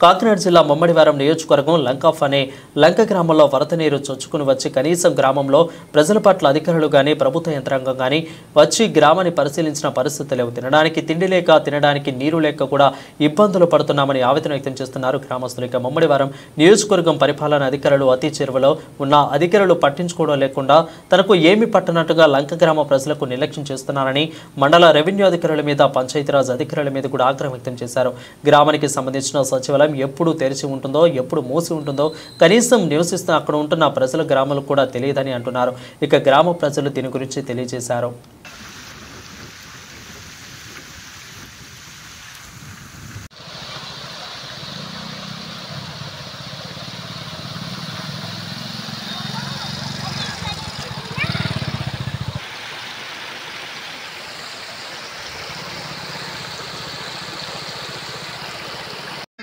కాకినాడ జిల్లా ముమ్మడివారం నియోజకవర్గం లంకాఫ్ అనే లంక గ్రామంలో వరద నీరు చొచ్చుకుని వచ్చి కనీసం గ్రామంలో ప్రజల పట్ల అధికారులు గాని ప్రభుత్వ యంత్రాంగం గాని వచ్చి గ్రామాన్ని పరిశీలించిన పరిస్థితి లేవు. తినడానికి తిండి లేక తినడానికి నీరు లేక కూడా ఇబ్బందులు పడుతున్నామని ఆవేదన వ్యక్తం చేస్తున్నారు గ్రామస్తులు. ఇక ముమ్మడివారం నియోజకవర్గం పరిపాలన అధికారులు అతి చెరువులో ఉన్న అధికారులు పట్టించుకోవడం లేకుండా తనకు ఏమి పట్టనట్టుగా లంక గ్రామ ప్రజలకు నిర్లక్ష్యం చేస్తున్నారని మండల రెవెన్యూ అధికారుల మీద పంచాయతీరాజ్ అధికారుల మీద కూడా ఆగ్రహం వ్యక్తం చేశారు. గ్రామానికి సంబంధించిన సచివాలయం ఎప్పుడు తెరిచి ఉంటుందో ఎప్పుడు మూసి ఉంటుందో కనీసం నివసిస్తున్న అక్కడ ఉంటున్న ప్రజల గ్రామాలకు కూడా తెలియదని అంటున్నారు. ఇక గ్రామ ప్రజలు దీని గురించి తెలియజేశారు.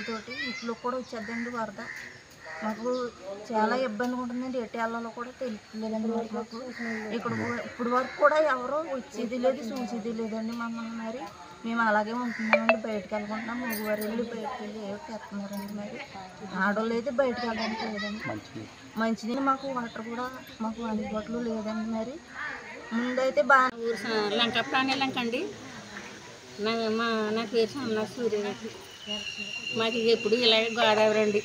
తోటి ఇంట్లో కూడా వచ్చేద్దండి వరద. మాకు చాలా ఇబ్బందిగా ఉంటుందండి. ఎటు వెళ్ళాలో కూడా తెలియలేదండి. మాకు ఇక్కడ ఇప్పుడు వరకు కూడా ఎవరో వచ్చేది లేదు, చూసేది లేదండి. మమ్మల్ని మరి మేము అలాగే ఉంటున్నామండి. బయటకు వెళ్ళకుండా మగవారు వెళ్ళి బయటకు వెళ్ళి ఏవో తెస్తున్నారండి. మరి ఆడవాళ్ళు అయితే బయటకు వెళ్ళడానికి లేదండి. మంచిది మాకు వాటర్ కూడా మాకు అందుబాటులో లేదండి. మరి ముందైతే బాగా లంక ప్రాణులంకండి. నా పేరు సన్న సూర్యవతి. మాకు ఎప్పుడు ఇలాగే గోదావరి అండి.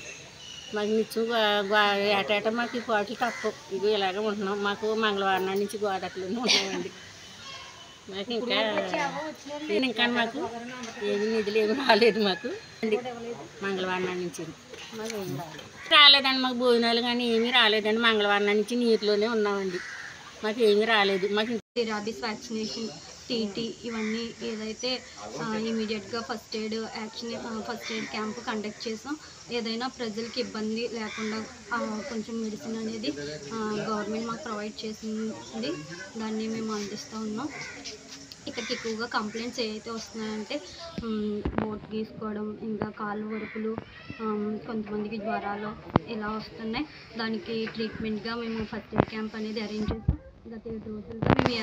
మాకు నిత్యం ఏటేట మాకు ఈ పాటలు తప్ప ఇది ఇలాగే ఉంటున్నాం. మాకు మంగళవారం నుంచి గోదావరిలోనే ఉంటున్నామండి. మాకు ఇంకా మాకు ఏమి నిధులు ఏమి రాలేదు మాకు అండి. మంగళవారం నుంచి మాకు రాలేదండి. మాకు భోజనాలు కానీ ఏమీ రాలేదండి. మంగళవారం నుంచి నీటిలోనే ఉన్నామండి. మాకు ఏమీ రాలేదు. మాకు రాబీస్ వ్యాక్సినేషన్, టీటీ ఇవన్నీ ఏదైతే ఇమీడియట్గా ఫస్ట్ ఎయిడ్ క్యాంప్ కండక్ట్ చేసాం. ఏదైనా ప్రజలకి ఇబ్బంది లేకుండా కొంచెం మెడిసిన్ అనేది గవర్నమెంట్ మాకు ప్రొవైడ్ చేసింది. దాన్ని మేము అందిస్తూ ఉన్నాం. ఇక్కడికి ఎక్కువగా కంప్లైంట్స్ ఏవైతే వస్తున్నాయంటే బోట్ గీసుకోవడం, ఇంకా కాళ్ళు వరుపులు, కొంతమందికి జ్వరాలు ఇలా వస్తున్నాయి. దానికి ట్రీట్మెంట్గా మేము ఫస్ట్ ఎయిడ్ క్యాంప్ అనేది అరేంజ్ చేసాం. గత 7 రోజులుగా మేము